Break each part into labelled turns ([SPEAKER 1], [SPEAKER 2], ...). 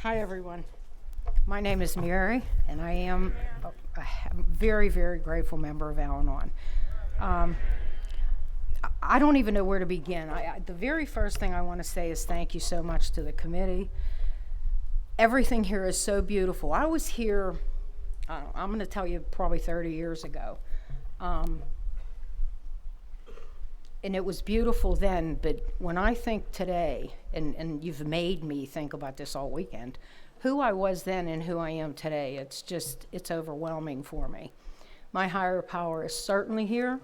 [SPEAKER 1] Hi, everyone. My name is Mary, and I am a very, very grateful member of Al-Anon. I don't even know where to begin. The very first thing I want to say is thank you so much to the committee. Everything here is so beautiful. I was here, I'm going to tell you, probably 30 years ago. And it was beautiful then, but when I think today, and you've made me think about this all weekend, who I was then and who I am today, it's overwhelming for me. My higher power is certainly here.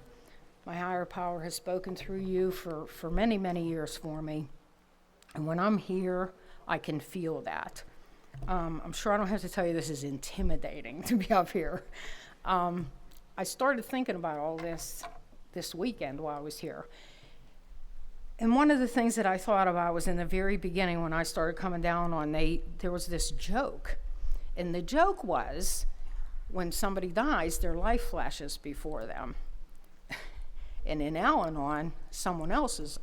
[SPEAKER 1] My higher power has spoken through you for many, many years for me. And when I'm here, I can feel that. I'm sure I don't have to tell you this is intimidating to be up here. I started thinking about all this weekend while I was here. And one of the things that I thought about was in the very beginning when I started coming down on, there was this joke. And the joke was, when somebody dies, their life flashes before them. And in Al-Anon, someone else's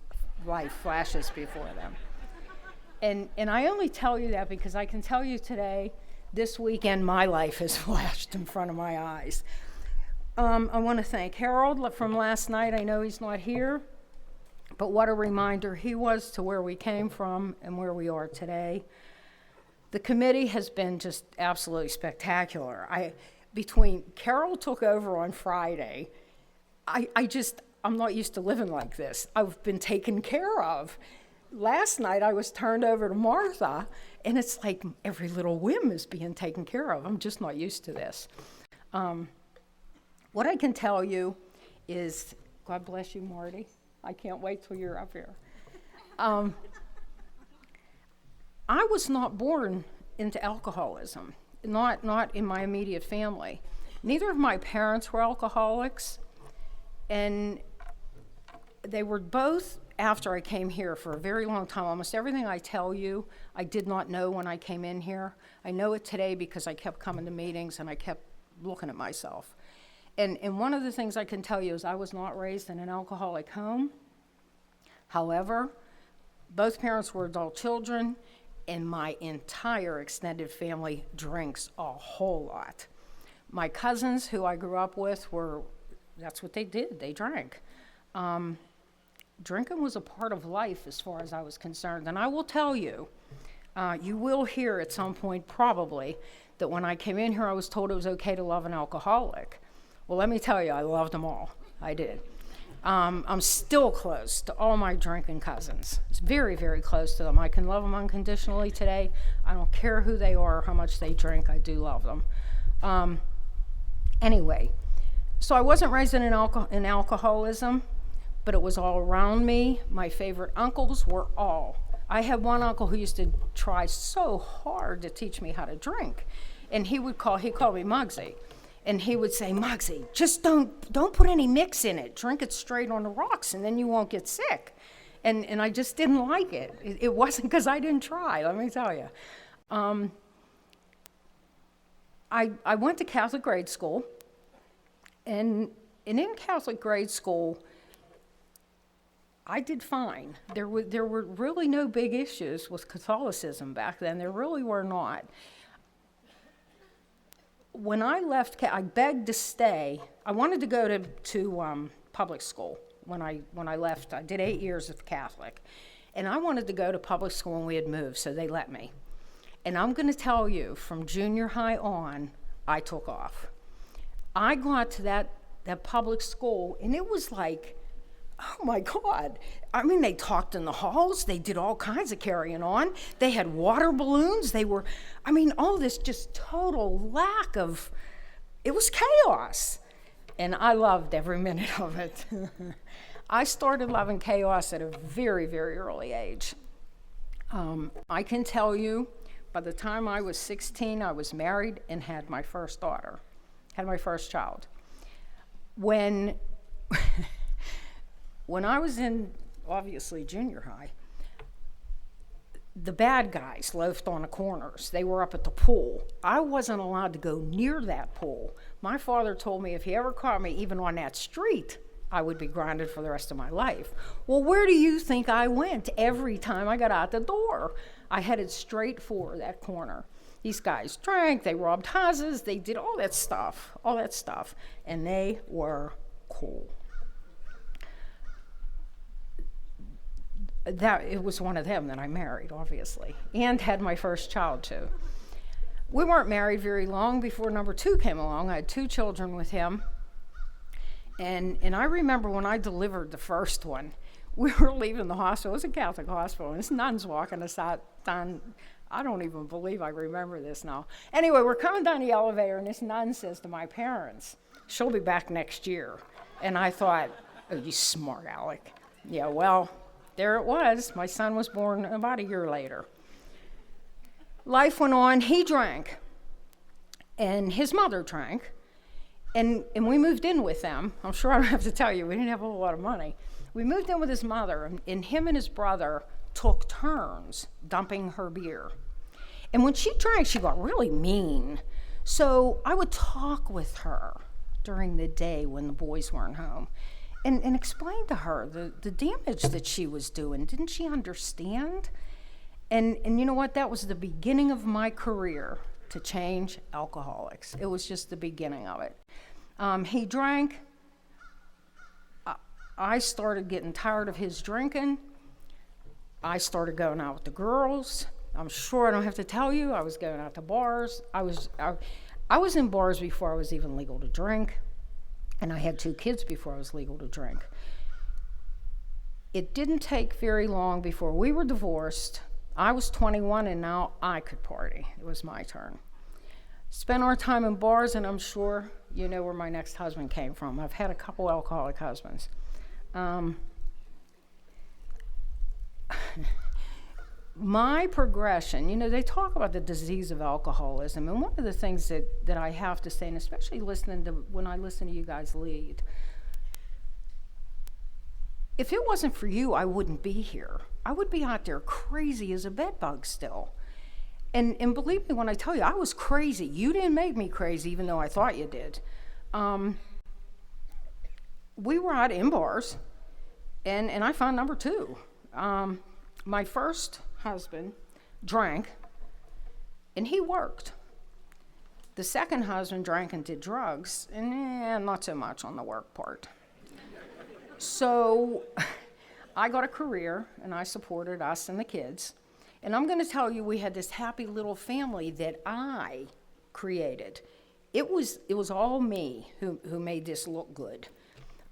[SPEAKER 1] life flashes before them. And I only tell you that because I can tell you today, this weekend, my life has flashed in front of my eyes. I want to thank Harold from last night. I know he's not here, but what a reminder he was to where we came from and where we are today. The committee has been just absolutely spectacular. Between Carol took over on Friday, I'm not used to living like this. I've been taken care of. Last night I was turned over to Martha, and it's like every little whim is being taken care of. I'm just not used to this. What I can tell you is, God bless you, Marty. I can't wait till you're up here. I was not born into alcoholism, not in my immediate family. Neither of my parents were alcoholics, and they were both after I came here for a very long time. Almost everything I tell you, I did not know when I came in here. I know it today because I kept coming to meetings and I kept looking at myself. And one of the things I can tell you is I was not raised in an alcoholic home. However, both parents were adult children, and my entire extended family drinks a whole lot. My cousins, who I grew up with, that's what they did. They drank. Drinking was a part of life as far as I was concerned. And I will tell you, you will hear at some point probably that when I came in here, I was told it was okay to love an alcoholic. Well, let me tell you, I loved them all. I did. I'm still close to all my drinking cousins. It's very, very close to them. I can love them unconditionally today. I don't care who they are or how much they drink. I do love them. Anyway, so I wasn't raised in alcoholism, but it was all around me. My favorite uncles were all. I had one uncle who used to try so hard to teach me how to drink. And he called me Muggsy. And he would say, Muggsy, just don't put any mix in it. Drink it straight on the rocks, and then you won't get sick. And I just didn't like it. It wasn't because I didn't try, let me tell you. I went to Catholic grade school, and in Catholic grade school, I did fine. There were really no big issues with Catholicism back then. There really were not. When I left, I begged to stay. I wanted to go to public school when I left. I did 8 years of Catholic. And I wanted to go to public school when we had moved, so they let me. And I'm going to tell you, from junior high on, I took off. I got to that public school, and it was like, oh my God. I mean, they talked in the halls. They did all kinds of carrying on. They had water balloons. All this just total lack of, it was chaos. And I loved every minute of it. I started loving chaos at a very, very early age. I can tell you, by the time I was 16, I was married and had my first daughter, had my first child. When I was in, obviously, junior high, the bad guys loafed on the corners. They were up at the pool. I wasn't allowed to go near that pool. My father told me if he ever caught me even on that street, I would be grounded for the rest of my life. Well, where do you think I went every time I got out the door? I headed straight for that corner. These guys drank, they robbed houses, they did all that stuff, and they were cool. It was one of them that I married, obviously, and had my first child too. We weren't married very long before number 2 came along. I had 2 children with him. And I remember when I delivered the first one, we were leaving the hospital. It was a Catholic hospital, and this nun's walking us out down. I don't even believe I remember this now. Anyway, we're coming down the elevator, and this nun says to my parents, she'll be back next year. And I thought, oh, you smart aleck. Yeah, well, there it was. My son was born about a year later. Life went on. He drank, and his mother drank, and we moved in with them. I'm sure I don't have to tell you, we didn't have a whole lot of money. We moved in with his mother, and him and his brother took turns dumping her beer. And when she drank, she got really mean. So I would talk with her during the day when the boys weren't home and explain to her the damage that she was doing. Didn't she understand? And you know what? That was the beginning of my career to change alcoholics. It was just the beginning of it. He drank. I started getting tired of his drinking. I started going out with the girls. I'm sure I don't have to tell you, I was going out to bars. I was in bars before I was even legal to drink, and I had 2 kids before I was legal to drink. It didn't take very long before we were divorced. I was 21, and now I could party. It was my turn. Spent our time in bars, and I'm sure you know where my next husband came from. I've had a couple alcoholic husbands. My progression, you know, they talk about the disease of alcoholism, and one of the things that I have to say, and especially when I listen to you guys lead, if it wasn't for you, I wouldn't be here. I would be out there crazy as a bedbug still. And believe me when I tell you, I was crazy. You didn't make me crazy, even though I thought you did. We were out in bars, and I found number 2. My first husband drank, and he worked. The second husband drank and did drugs, and not so much on the work part. So I got a career, and I supported us and the kids. And I'm going to tell you, we had this happy little family that I created. It was all me who made this look good.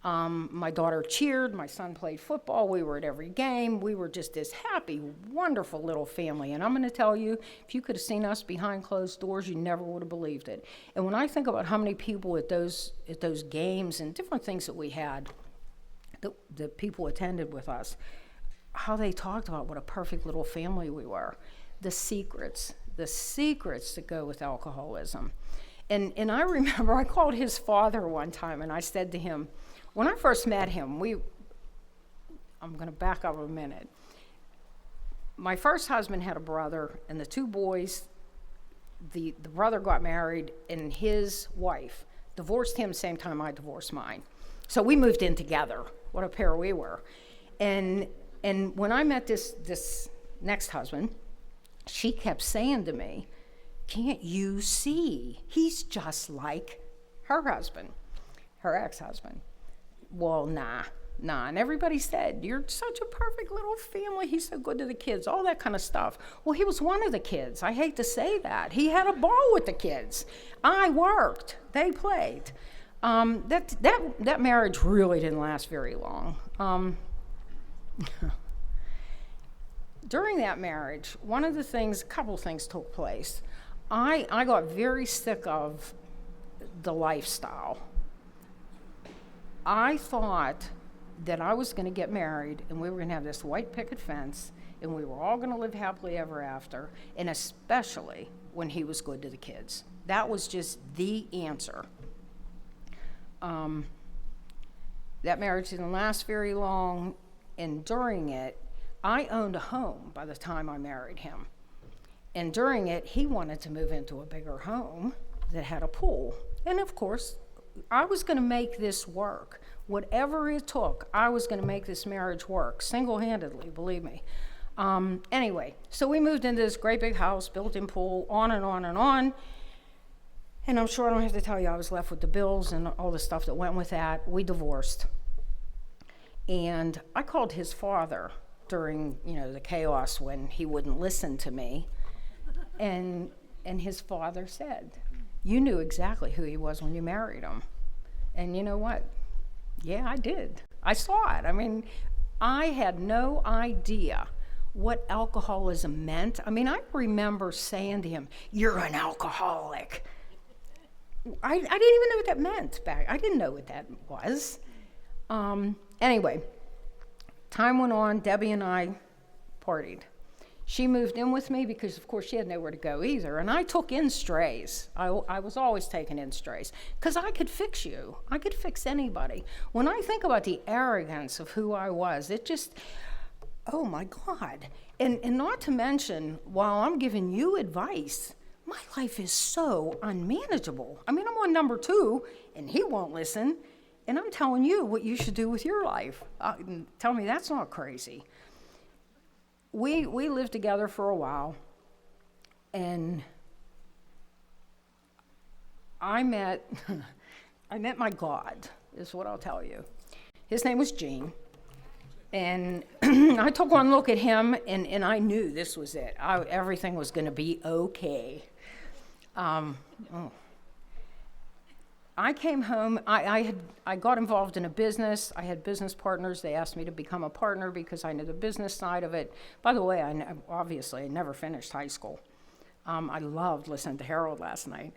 [SPEAKER 1] My daughter cheered, my son played football, we were at every game. We were just this happy, wonderful little family. And I'm going to tell you, if you could have seen us behind closed doors, you never would have believed it. And when I think about how many people at those games and different things that we had, the people attended with us, how they talked about what a perfect little family we were. The secrets that go with alcoholism. And I remember I called his father one time, and I said to him, when I first met him, I'm going to back up a minute. My first husband had a brother, and the 2 boys, the brother got married, and his wife divorced him same time I divorced mine. So we moved in together. What a pair we were. And when I met this next husband, she kept saying to me, can't you see? He's just like her husband, her ex-husband. Well, nah. And everybody said, you're such a perfect little family. He's so good to the kids, all that kind of stuff. Well, he was one of the kids. I hate to say that. He had a ball with the kids. I worked. They played. That marriage really didn't last very long. During that marriage, a couple things took place. I got very sick of the lifestyle. I thought that I was going to get married, and we were going to have this white picket fence, and we were all going to live happily ever after, and especially when he was good to the kids. That was just the answer. That marriage didn't last very long, and during it, I owned a home by the time I married him. And during it, he wanted to move into a bigger home that had a pool. And of course, I was going to make this work. Whatever it took, I was going to make this marriage work, single-handedly, believe me. Anyway, so we moved into this great big house, built-in pool, on and on and on. And I'm sure I don't have to tell you, I was left with the bills and all the stuff that went with that. We divorced. And I called his father during, the chaos when he wouldn't listen to me. And his father said, "You knew exactly who he was when you married him." And you know what? Yeah, I did. I saw it. I mean, I had no idea what alcoholism meant. I mean, I remember saying to him, "You're an alcoholic." I didn't even know what that meant back. I didn't know what that was. Anyway, time went on. Debbie and I partied. She moved in with me because, of course, she had nowhere to go either. And I took in strays. I was always taking in strays because I could fix you. I could fix anybody. When I think about the arrogance of who I was, it just, oh my God. And not to mention, while I'm giving you advice, my life is so unmanageable. I mean, I'm on number 2, and he won't listen. And I'm telling you what you should do with your life. Tell me that's not crazy. We lived together for a while, and I met my God, is what I'll tell you. His name was Gene, and I took one look at him, and I knew this was it. Everything was going to be okay. I came home, I got involved in a business. I had business partners. They asked me to become a partner because I knew the business side of it. By the way, obviously I never finished high school. I loved listening to Harold last night.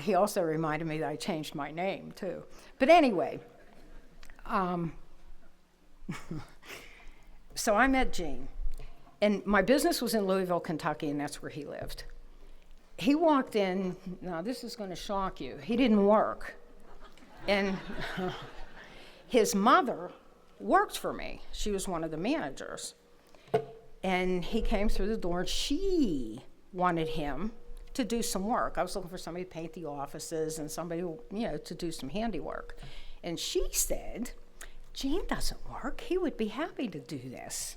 [SPEAKER 1] He also reminded me that I changed my name too. But anyway, so I met Gene. And my business was in Louisville, Kentucky, and that's where he lived. He walked in, now this is going to shock you, he didn't work. And his mother worked for me. She was one of the managers. And he came through the door, and she wanted him to do some work. I was looking for somebody to paint the offices and somebody, to do some handiwork. And she said, "Gene doesn't work. He would be happy to do this."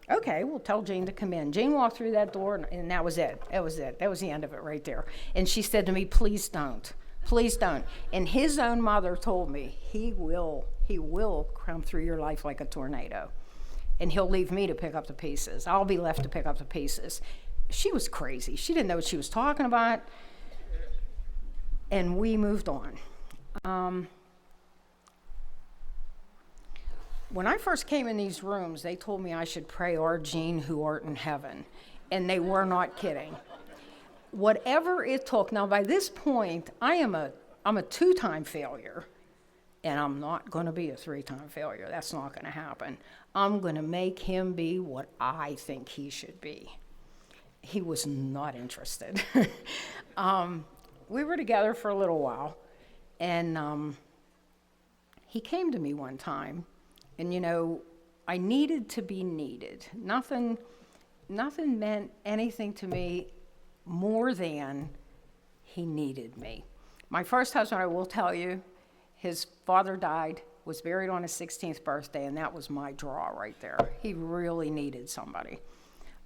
[SPEAKER 1] Okay, we'll tell Gene to come in. Gene walked through that door, and that was it. That was it. That was the end of it right there. And she said to me, "Please don't. Please don't." And his own mother told me, he will come through your life like a tornado. And he'll leave me to pick up the pieces. I'll be left to pick up the pieces. She was crazy. She didn't know what she was talking about. And we moved on. When I first came in these rooms, they told me I should pray, "Our Gene who art in heaven." And they were not kidding. Whatever it took. Now, by this point, I'm a 2-time failure. And I'm not going to be a 3-time failure. That's not going to happen. I'm going to make him be what I think he should be. He was not interested. We were together for a little while. And he came to me one time. And, I needed to be needed. Nothing meant anything to me more than he needed me. My first husband, I will tell you, his father died, was buried on his 16th birthday, and that was my draw right there. He really needed somebody.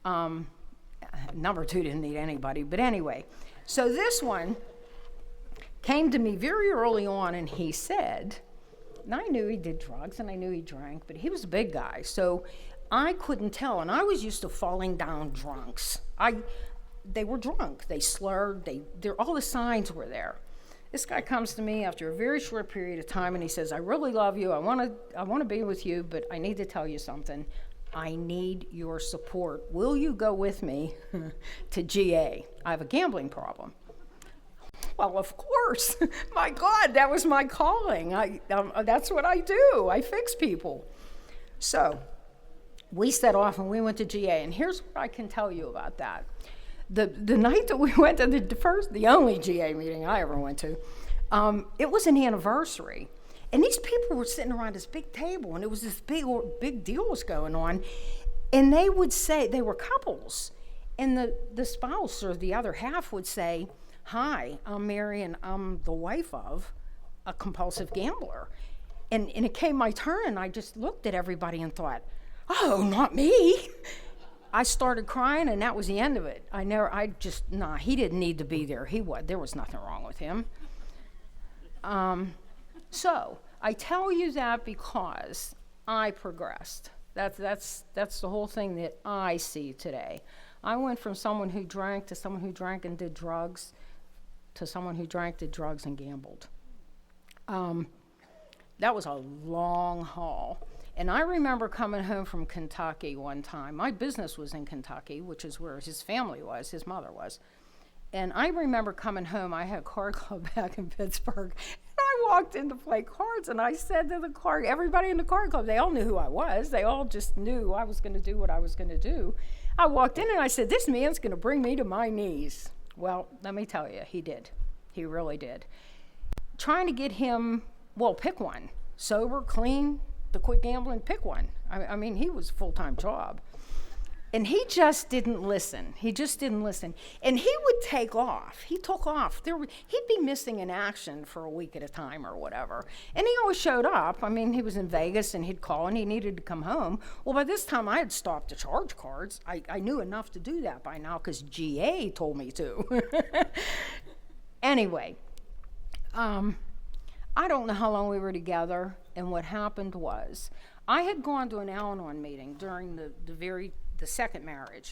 [SPEAKER 1] Number 2 didn't need anybody, but anyway. So this one came to me very early on, and he said, and I knew he did drugs and I knew he drank, but he was a big guy, so I couldn't tell. And I was used to falling down drunks. They were drunk. They slurred. All the signs were there. This guy comes to me after a very short period of time, and he says, "I really love you. I want to be with you, but I need to tell you something. I need your support. Will you go with me to GA? I have a gambling problem." Well, of course. My God, that was my calling. That's what I do. I fix people. So we set off and we went to GA. And here's what I can tell you about that. The night that we went to the only GA meeting I ever went to, it was an anniversary. And these people were sitting around this big table, and it was this big deal was going on. And they would say, they were couples. And the spouse or the other half would say, "Hi, I'm Mary, and I'm the wife of a compulsive gambler." And it came my turn, and I just looked at everybody and thought, oh, not me. I started crying, and that was the end of it. He didn't need to be there. There was nothing wrong with him. So I tell you that because I progressed. That's the whole thing that I see today. I went from someone who drank to someone who drank and did drugs to someone who drank, did drugs, and gambled. That was a long haul. And I remember coming home from Kentucky one time. My business was in Kentucky, which is where his family was, his mother was. And I remember coming home. I had a card club back in Pittsburgh. And I walked in to play cards, and I said to everybody in the card club, they all knew who I was. They all just knew I was going to do what I was going to do. I walked in, and I said, this man's going to bring me to my knees. Well, let me tell you, he did. He really did. Trying to get him, pick one. Sober, clean, to quit gambling, pick one. I mean, he was a full-time job. And he just didn't listen. And he would take off. He took off. He'd be missing in action for a week at a time or whatever. And he always showed up. I mean, he was in Vegas, and he'd call, and he needed to come home. Well, by this time, I had stopped to charge cards. I knew enough to do that by now because GA told me to. Anyway, I don't know how long we were together, and what happened was I had gone to an Al-Anon meeting during the second marriage,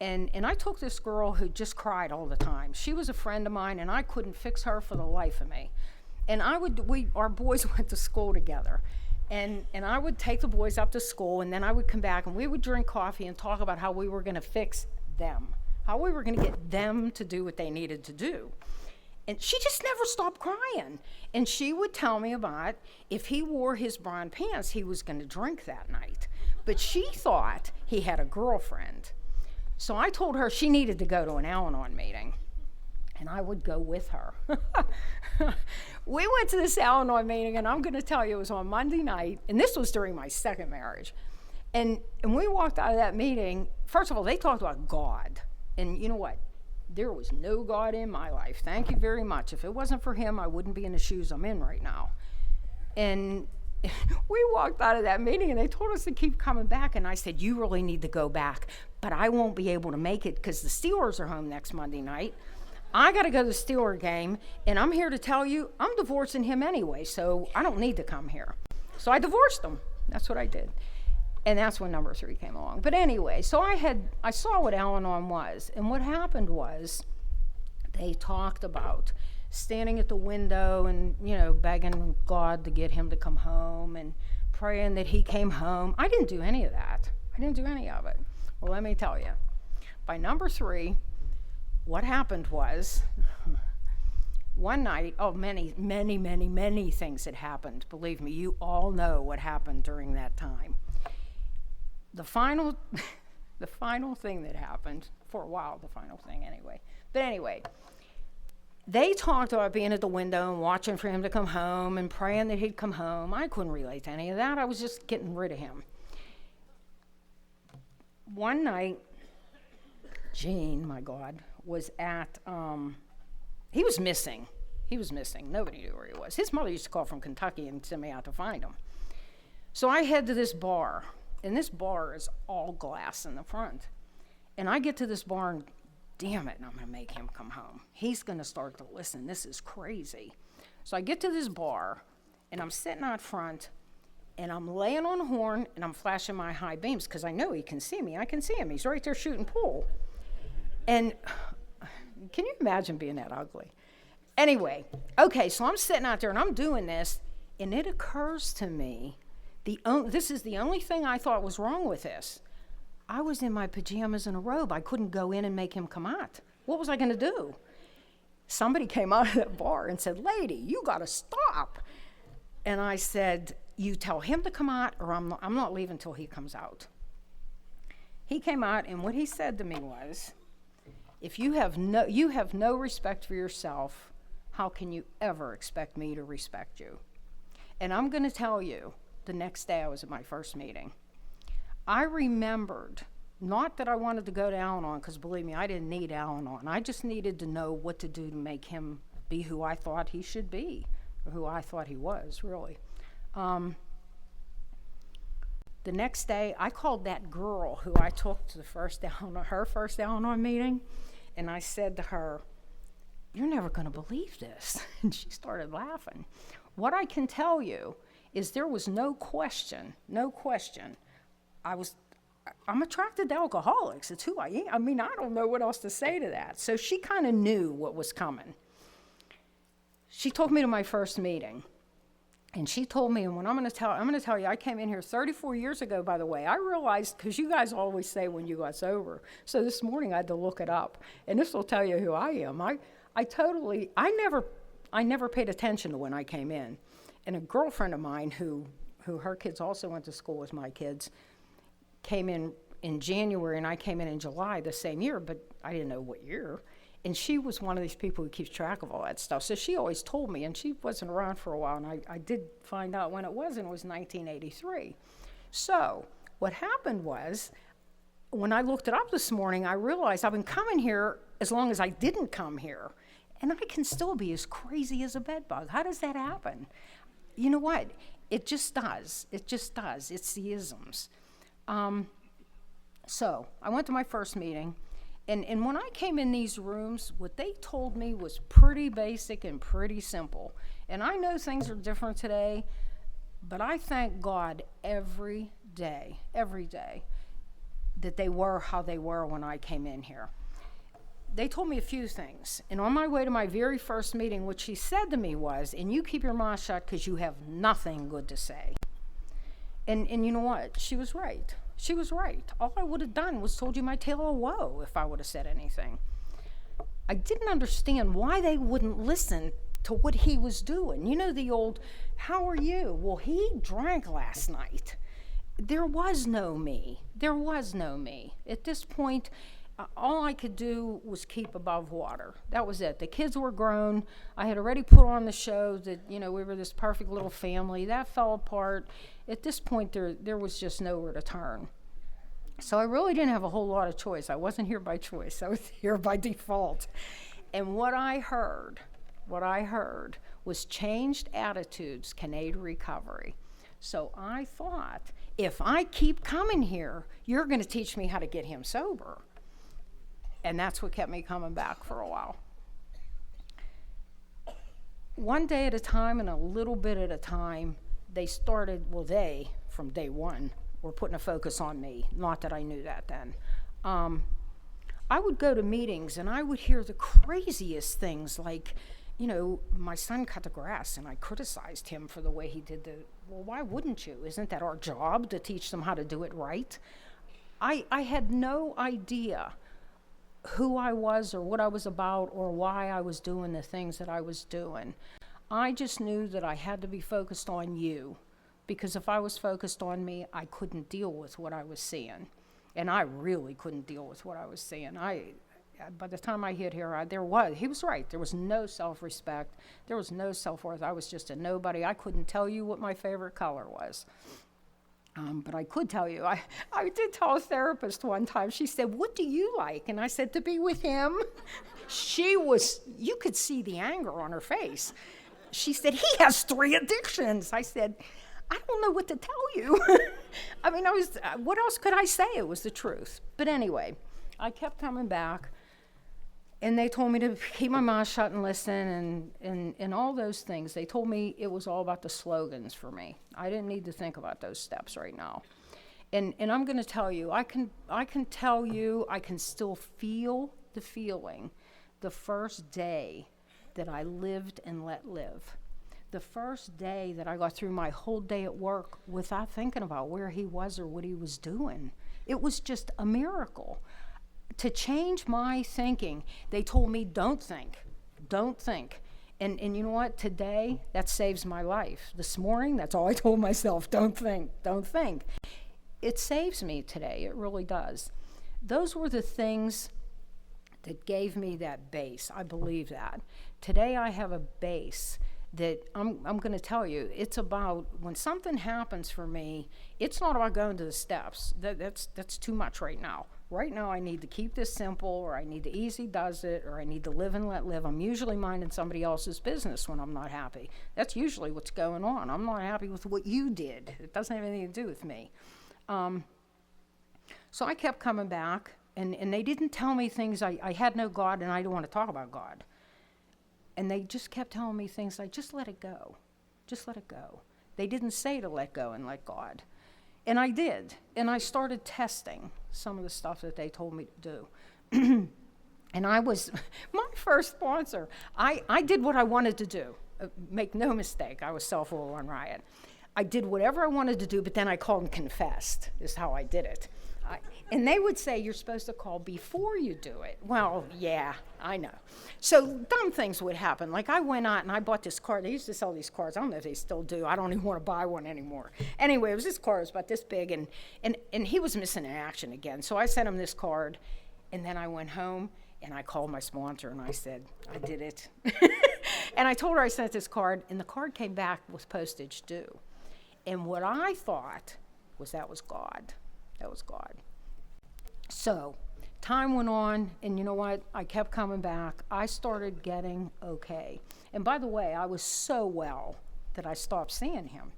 [SPEAKER 1] and I took this girl who just cried all the time. She was a friend of mine, and I couldn't fix her for the life of me. And our boys went to school together, and I would take the boys up to school, and then I would come back, and we would drink coffee and talk about how we were going to fix them, how we were going to get them to do what they needed to do. And she just never stopped crying. And she would tell me about if he wore his brown pants, he was going to drink that night. But she thought he had a girlfriend. So I told her she needed to go to an Al-Anon meeting. And I would go with her. We went to this Al-Anon meeting, and I'm going to tell you, it was on Monday night. And this was during my second marriage. And we walked out of that meeting. First of all, they talked about God. And you know what? There was no God in my life. Thank you very much. If it wasn't for him, I wouldn't be in the shoes I'm in right now. And we walked out of that meeting, and they told us to keep coming back. And I said, you really need to go back, but I won't be able to make it because the Steelers are home next Monday night. I got to go to the Steeler game, and I'm here to tell you I'm divorcing him anyway, so I don't need to come here. So I divorced him. That's what I did. And that's when number 3 came along. But anyway, so I saw what Al-Anon was. And what happened was they talked about standing at the window and, begging God to get him to come home and praying that he came home. I didn't do any of that. I didn't do any of it. Well, let me tell you. By number 3, what happened was one night, many, many, many, many things had happened. Believe me, you all know what happened during that time. The final thing that happened, for a while, the final thing anyway. But anyway, they talked about being at the window and watching for him to come home and praying that he'd come home. I couldn't relate to any of that. I was just getting rid of him. One night, Gene, my God, was at, he was missing. Nobody knew where he was. His mother used to call from Kentucky and send me out to find him. So I head to this bar. And this bar is all glass in the front. And I get to this bar and, damn it, and I'm going to make him come home. He's going to start to listen. This is crazy. So I get to this bar, and I'm sitting out front, and I'm laying on a horn, and I'm flashing my high beams because I know he can see me. I can see him. He's right there shooting pool. And can you imagine being that ugly? Anyway, okay, so I'm sitting out there, and I'm doing this, and it occurs to me, this is the only thing I thought was wrong with this. I was in my pajamas and a robe. I couldn't go in and make him come out. What was I going to do? Somebody came out of that bar and said, lady, you got to stop. And I said, you tell him to come out, or I'm not leaving till he comes out. He came out, and what he said to me was, if you have no respect for yourself, how can you ever expect me to respect you? And I'm going to tell you, the next day I was at my first meeting. I remembered, not that I wanted to go to Al-Anon, because believe me, I didn't need Al-Anon. I just needed to know what to do to make him be who I thought he should be, or who I thought he was, really. The next day, I called that girl who I took to her first Al-Anon meeting, and I said to her, "You're never going to believe this." And she started laughing. What I can tell you is there was no question. I'm attracted to alcoholics. It's who I am. I mean, I don't know what else to say to that. So she kind of knew what was coming. She took me to my first meeting. And she told me, and I'm going to tell you, I came in here 34 years ago, by the way. I realized, because you guys always say when you got sober. So this morning I had to look it up. And this will tell you who I am. I never paid attention to when I came in. And a girlfriend of mine who her kids also went to school with my kids came in January, and I came in July the same year, but I didn't know what year. And she was one of these people who keeps track of all that stuff. So she always told me, and she wasn't around for a while, and I did find out when it was, and it was 1983. So what happened was, when I looked it up this morning, I realized I've been coming here as long as I didn't come here. And I can still be as crazy as a bedbug. How does that happen? You know what? It just does. It just does. It's the isms. So I went to my first meeting. And when I came in these rooms, what they told me was pretty basic and pretty simple. And I know things are different today, but I thank God every day, that they were how they were when I came in here. They told me a few things. And on my way to my very first meeting, what she said to me was, "And you keep your mouth shut because you have nothing good to say." And you know what? She was right. She was right. All I would have done was told you my tale of woe if I would have said anything. I didn't understand why they wouldn't listen to what he was doing. You know the old, "How are you?" Well, he drank last night. There was no me. There was no me. At this point, all I could do was keep above water. That was it. The kids were grown. I had already put on the show that, we were this perfect little family. That fell apart. At this point, there was just nowhere to turn. So I really didn't have a whole lot of choice. I wasn't here by choice. I was here by default. And what I heard was changed attitudes can aid recovery. So I thought, if I keep coming here, you're going to teach me how to get him sober. And that's what kept me coming back for a while. One day at a time and a little bit at a time, they, from day one, were putting a focus on me. Not that I knew that then. I would go to meetings and I would hear the craziest things like, my son cut the grass and I criticized him for the way he did well, why wouldn't you? Isn't that our job to teach them how to do it right? I had no idea who I was or what I was about or why I was doing the things that I was doing. I just knew that I had to be focused on you, because if I was focused on me, I couldn't deal with what I was seeing. And I really couldn't deal with what I was seeing. By the time I hit here, he was right. There was no self-respect. There was no self-worth. I was just a nobody. I couldn't tell you what my favorite color was. But I could tell you, I did tell a therapist one time, she said, "What do you like?" And I said, "To be with him." You could see the anger on her face. She said, "He has 3 addictions." I said, "I don't know what to tell you." I mean, what else could I say? It was the truth. But anyway, I kept coming back. And they told me to keep my mouth shut and listen and all those things. They told me it was all about the slogans for me. I didn't need to think about those steps right now. And I'm going to tell you, I can tell you, I can still feel the feeling the first day that I lived and let live. The first day that I got through my whole day at work without thinking about where he was or what he was doing. It was just a miracle. To change my thinking, they told me, don't think. And you know what? Today, that saves my life. This morning, that's all I told myself, don't think. It saves me today, it really does. Those were the things that gave me that base. I believe that. Today, I have a base that I'm going to tell you, it's about when something happens for me, it's not about going to the steps. That's too much right now. right now I need to keep this simple, or I need to easy does it, or I need to live and let live. I'm usually minding somebody else's business when I'm not happy. That's usually what's going on. I'm not happy with what you did. It doesn't have anything to do with me. So I kept coming back, and they didn't tell me things. I had no God, and I didn't want to talk about God. And they just kept telling me things like, just let it go. Just let it go. They didn't say to let go and let God. And I did. And I started testing some of the stuff that they told me to do. And I was, my first sponsor, I did what I wanted to do. Make no mistake, I was self-will on riot. I did whatever I wanted to do, but then I called and confessed, is how I did it. And they would say, you're supposed to call before you do it. Well, yeah, I know. So dumb things would happen. Like I went out and I bought this card. They used to sell these cards. I don't know if they still do. I don't even want to buy one anymore. Anyway, it was this card. It was about this big, and he was missing in action again. So I sent him this card, and then I went home, and I called my sponsor, and I said, I did it. And I told her I sent this card, and the card came back with postage due. And what I thought was that was God. That was God. So time went on, and you know what? I kept coming back. I started getting okay. And by the way, I was so well that I stopped seeing him.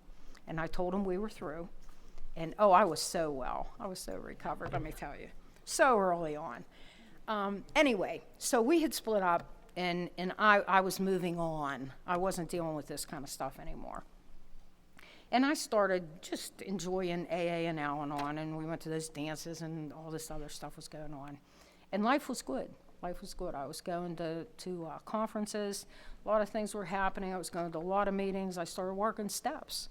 [SPEAKER 1] And I told him we were through. And I was so well. I was so recovered, let me tell you. So early on. Anyway, so we had split up, and I was moving on. I wasn't dealing with this kind of stuff anymore. And I started just enjoying AA and Al-Anon, and we went to those dances, and all this other stuff was going on. And life was good. Life was good. I was going to conferences. A lot of things were happening. I was going to a lot of meetings. I started working steps.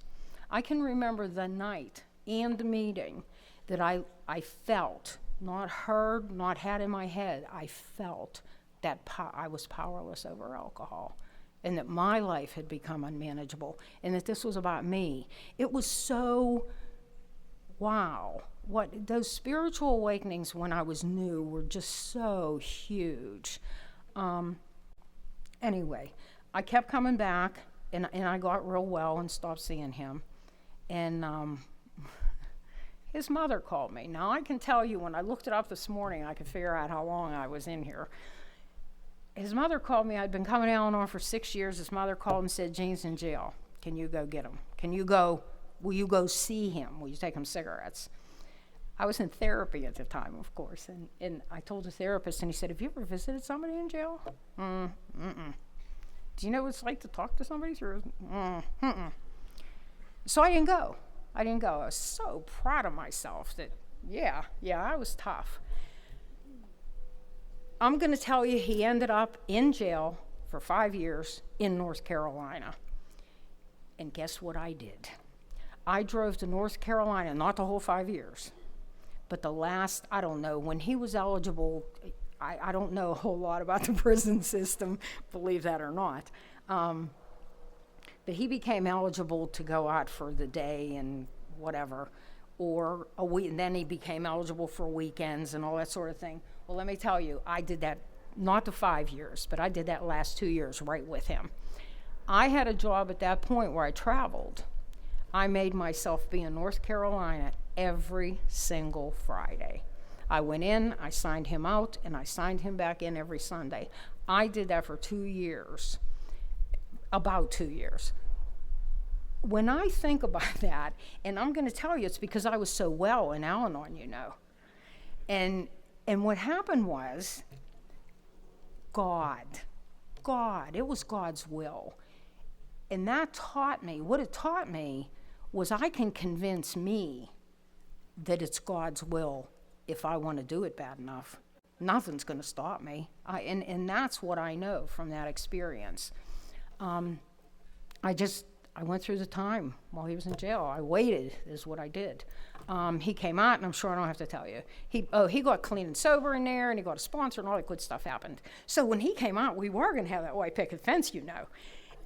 [SPEAKER 1] I can remember the night and the meeting that I felt, not heard, not had in my head, I felt that I was powerless over alcohol. And that my life had become unmanageable, and that this was about me. It was so, wow. What those spiritual awakenings when I was new were just so huge. Anyway, I kept coming back, and I got real well and stopped seeing him. And his mother called me. Now, I can tell you, when I looked it up this morning, I could figure out how long I was in here. His mother called me. I'd been coming to Al-Anon for 6 years. His mother called and said, Gene's in jail. Can you go get him? Will you go see him? Will you take him cigarettes? I was in therapy at the time, of course. And I told the therapist, and he said, have you ever visited somebody in jail? Do you know what it's like to talk to somebody through? So I didn't go. I was so proud of myself that, yeah, I was tough. I'm going to tell you, he ended up in jail for 5 years in North Carolina. And guess what I did? I drove to North Carolina, not the whole 5 years, but the last, I don't know, when he was eligible, I don't know a whole lot about the prison system, believe that or not. But he became eligible to go out for the day and whatever, or a week, and then he became eligible for weekends and all that sort of thing. Well, let me tell you, I did that, not the 5 years, but I did that last 2 years right with him. I had a job at that point where I traveled. I made myself be in North Carolina every single Friday. I went in, I signed him out, and I signed him back in every Sunday. I did that for 2 years, about 2 years. When I think about that, and I'm going to tell you, it's because I was so well in Al-Anon, you know. And what happened was, God, it was God's will. And that taught me, what it taught me was I can convince me that it's God's will if I want to do it bad enough. Nothing's going to stop me. And that's what I know from that experience. I went through the time while he was in jail. I waited, is what I did. He came out, and I'm sure I don't have to tell you. He got clean and sober in there, and he got a sponsor, and all that good stuff happened. So when he came out, we were going to have that white picket fence, you know.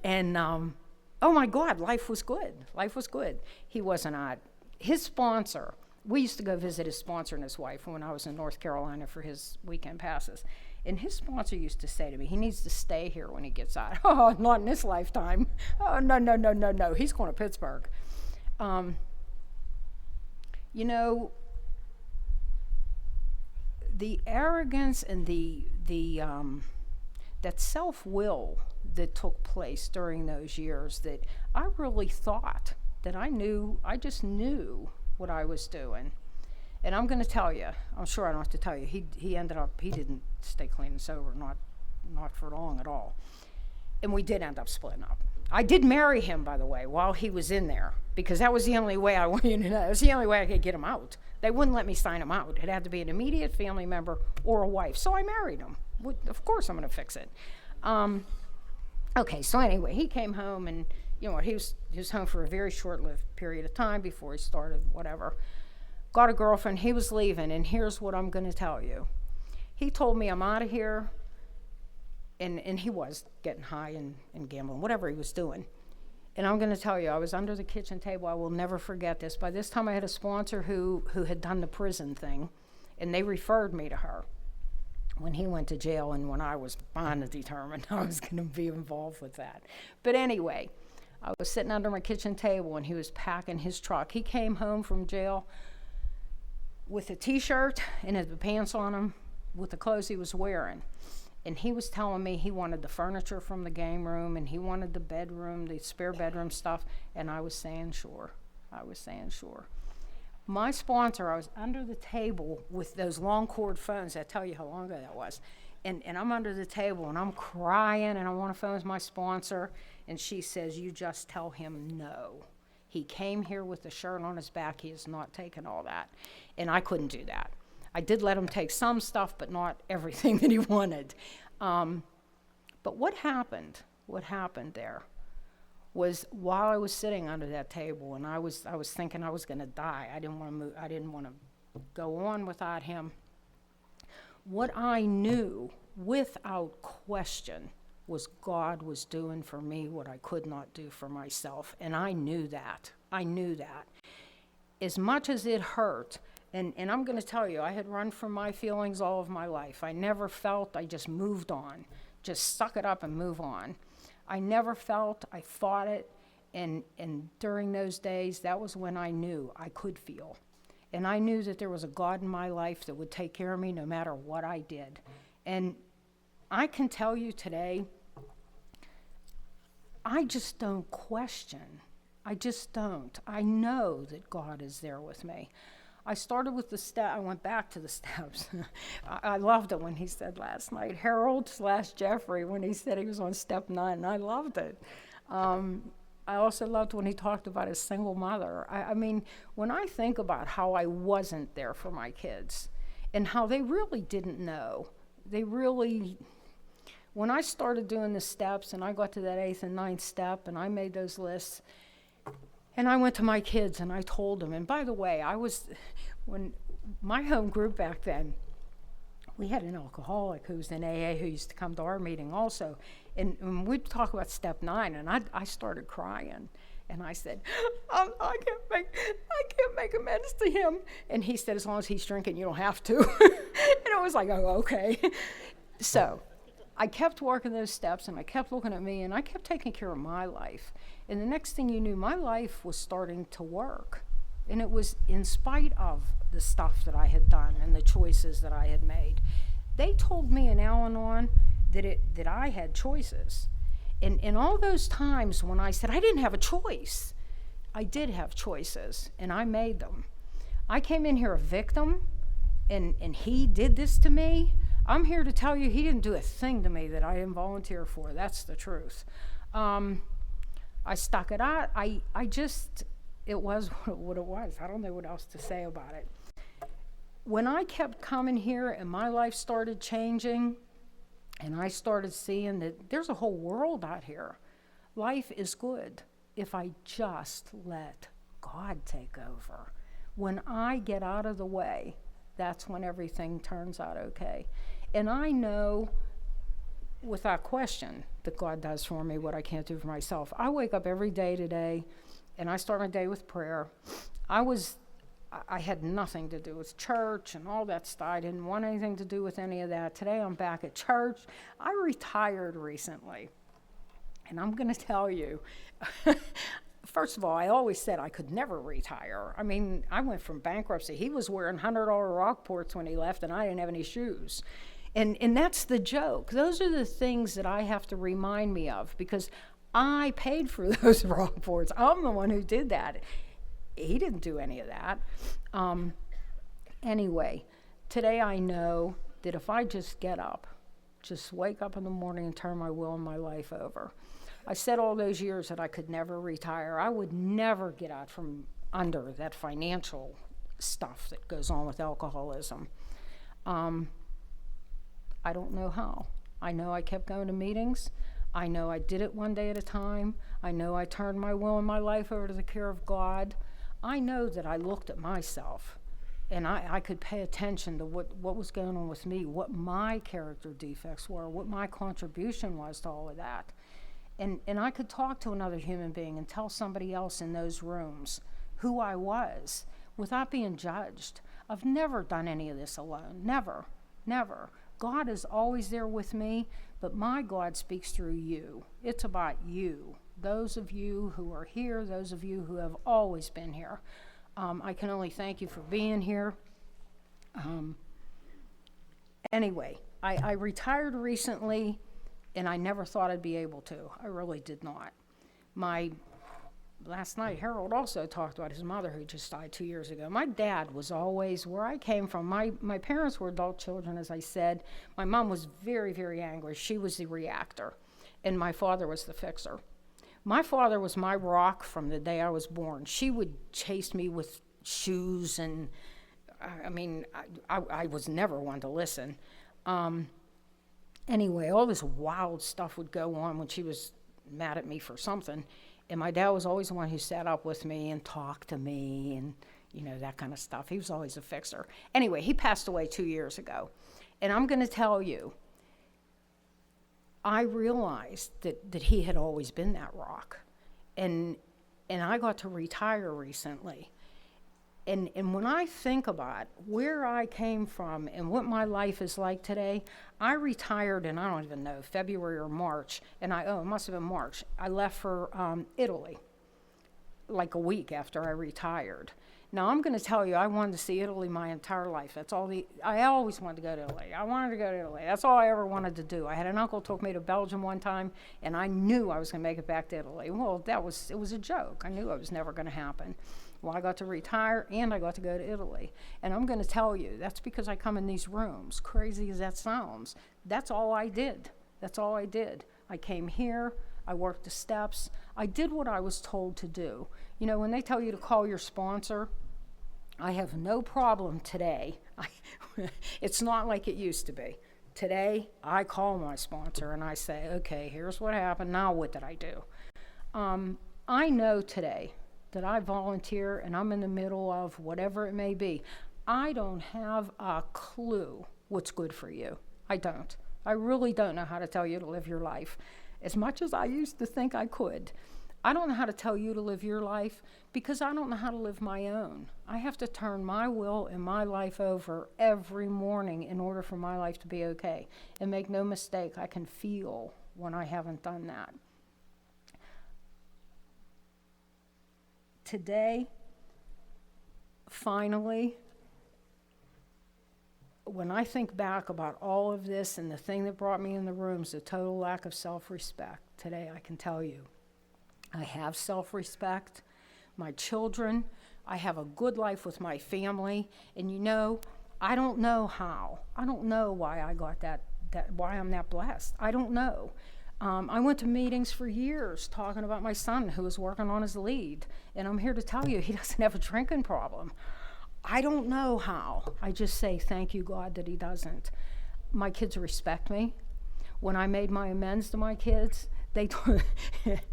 [SPEAKER 1] And, oh my God, life was good. Life was good. He wasn't out. His sponsor, we used to go visit his sponsor and his wife when I was in North Carolina for his weekend passes. And his sponsor used to say to me, he needs to stay here when he gets out. Oh, not in this lifetime. Oh, no. He's going to Pittsburgh. You know, the arrogance and that self-will that took place during those years, that I really thought that I just knew what I was doing. And I'm going to tell you, I'm sure I don't have to tell you, he didn't stay clean and sober, not for long at all. And we did end up splitting up. I did marry him, by the way, while he was in there, because that was the only way I want you to know. It was the only way I could get him out. They wouldn't let me sign him out. It had to be an immediate family member or a wife. So I married him. Of course I'm going to fix it. Okay, so anyway, he came home, and he was home for a very short-lived period of time before he started whatever. Got a girlfriend. He was leaving, and here's what I'm going to tell you. He told me, I'm out of here. And he was getting high and gambling, whatever he was doing. And I'm going to tell you, I was under the kitchen table. I will never forget this. By this time, I had a sponsor who had done the prison thing, and they referred me to her when he went to jail, and when I was bond determined I was going to be involved with that. But anyway, I was sitting under my kitchen table, and he was packing his truck. He came home from jail with a T-shirt and had the pants on him with the clothes he was wearing. And he was telling me he wanted the furniture from the game room, and he wanted the bedroom, the spare bedroom stuff, and I was saying sure. My sponsor, I was under the table with those long cord phones. I tell you how long ago that was. And I'm under the table, and I'm crying, and I want to phone with my sponsor, and she says, you just tell him no. He came here with a shirt on his back. He is not taking all that. And I couldn't do that. I did let him take some stuff, but not everything that he wanted. But what happened there was, while I was sitting under that table, and I was thinking I was going to die. I didn't want to move. I didn't want to go on without him. What I knew, without question, was God was doing for me what I could not do for myself, and I knew that. As much as it hurt. And I'm going to tell you, I had run from my feelings all of my life. I never felt, I just moved on. Just suck it up and move on. I never felt, I fought it. And during those days, that was when I knew I could feel. And I knew that there was a God in my life that would take care of me no matter what I did. And I can tell you today, I just don't question. I just don't. I know that God is there with me. I started with the step. I went back to the steps. I loved it when he said last night, Harold/Jeffrey, when he said he was on step 9, and I loved it. I also loved when he talked about his single mother. I mean, when I think about how I wasn't there for my kids and how they really didn't know, when I started doing the steps and I got to that 8th and 9th step and I made those lists, and I went to my kids and I told them, and by the way, when my home group back then, we had an alcoholic who was in AA who used to come to our meeting also. And we'd talk about step 9, and I started crying. And I said, I can't make amends to him. And he said, as long as he's drinking, you don't have to. And I was like, oh, okay. So I kept working those steps, and I kept looking at me, and I kept taking care of my life. And the next thing you knew, my life was starting to work. And it was in spite of the stuff that I had done and the choices that I had made. They told me in Al-Anon that I had choices. And in all those times when I said I didn't have a choice, I did have choices, and I made them. I came in here a victim, and he did this to me. I'm here to tell you he didn't do a thing to me that I didn't volunteer for. That's the truth. I stuck it out. It was what it was. I don't know what else to say about it. When I kept coming here and my life started changing, and I started seeing that there's a whole world out here. Life is good if I just let God take over. When I get out of the way, that's when everything turns out okay. And I know, without question, that God does for me what I can't do for myself. I wake up every day today, and I start my day with prayer. I had nothing to do with church and all that stuff. I didn't want anything to do with any of that. Today I'm back at church. I retired recently. And I'm going to tell you, first of all, I always said I could never retire. I mean, I went from bankruptcy. He was wearing $100 Rockports when he left, and I didn't have any shoes. And that's the joke. Those are the things that I have to remind me of, because I paid for those Rockports. I'm the one who did that. He didn't do any of that. Anyway, today I know that if I just get up, just wake up in the morning and turn my will and my life over. I said all those years that I could never retire. I would never get out from under that financial stuff that goes on with alcoholism. I don't know how. I know I kept going to meetings. I know I did it one day at a time. I know I turned my will and my life over to the care of God. I know that I looked at myself, and I could pay attention to what was going on with me, what my character defects were, what my contribution was to all of that. And I could talk to another human being and tell somebody else in those rooms who I was without being judged. I've never done any of this alone. Never, never. God is always there with me, but my God speaks through you. It's about you. Those of you who are here, those of you who have always been here. I can only thank you for being here. Anyway, I retired recently, and I never thought I'd be able to. I really did not. Last night, Harold also talked about his mother who just died 2 years ago. My dad was always where I came from. My parents were adult children, as I said. My mom was very, very angry. She was the reactor, and my father was the fixer. My father was my rock from the day I was born. She would chase me with shoes, and I was never one to listen. Anyway, all this wild stuff would go on when she was mad at me for something. And my dad was always the one who sat up with me and talked to me and, that kind of stuff. He was always a fixer. Anyway, he passed away 2 years ago. And I'm going to tell you, I realized that he had always been that rock. And I got to retire recently. And when I think about where I came from and what my life is like today, I retired in, I don't even know, February or March, and it must have been March. I left for Italy, like a week after I retired. Now, I'm going to tell you, I wanted to see Italy my entire life. I always wanted to go to Italy. I wanted to go to Italy. That's all I ever wanted to do. I had an uncle who took me to Belgium one time, and I knew I was going to make it back to Italy. Well, it was a joke. I knew it was never going to happen. Well, I got to retire, and I got to go to Italy. And I'm going to tell you, that's because I come in these rooms, crazy as that sounds. That's all I did. That's all I did. I came here. I worked the steps. I did what I was told to do. When they tell you to call your sponsor, I have no problem today. It's not like it used to be. Today, I call my sponsor, and I say, okay, here's what happened. Now what did I do? I know today that I volunteer and I'm in the middle of whatever it may be. I don't have a clue what's good for you. I don't. I really don't know how to tell you to live your life. As much as I used to think I could, I don't know how to tell you to live your life because I don't know how to live my own. I have to turn my will and my life over every morning in order for my life to be okay. And make no mistake, I can feel when I haven't done that. Today, finally, when I think back about all of this and the thing that brought me in the room is the total lack of self-respect, today I can tell you I have self-respect. My children, I have a good life with my family, and I don't know how. I don't know why I got that why I'm that blessed. I don't know. I went to meetings for years talking about my son who was working on his lead, and I'm here to tell you he doesn't have a drinking problem. I don't know how. I just say thank you, God, that he doesn't. My kids respect me. When I made my amends to my kids, they told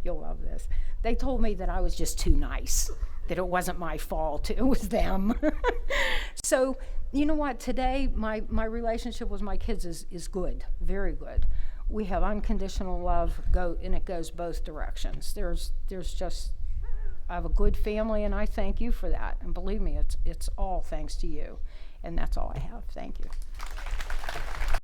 [SPEAKER 1] you'll love this. They told me that I was just too nice, that it wasn't my fault, it was them. So, you know what? Today, my relationship with my kids is good, very good. We have unconditional love, and it goes both directions. There's just, I have a good family, and I thank you for that. And believe me, it's all thanks to you. And that's all I have. Thank you.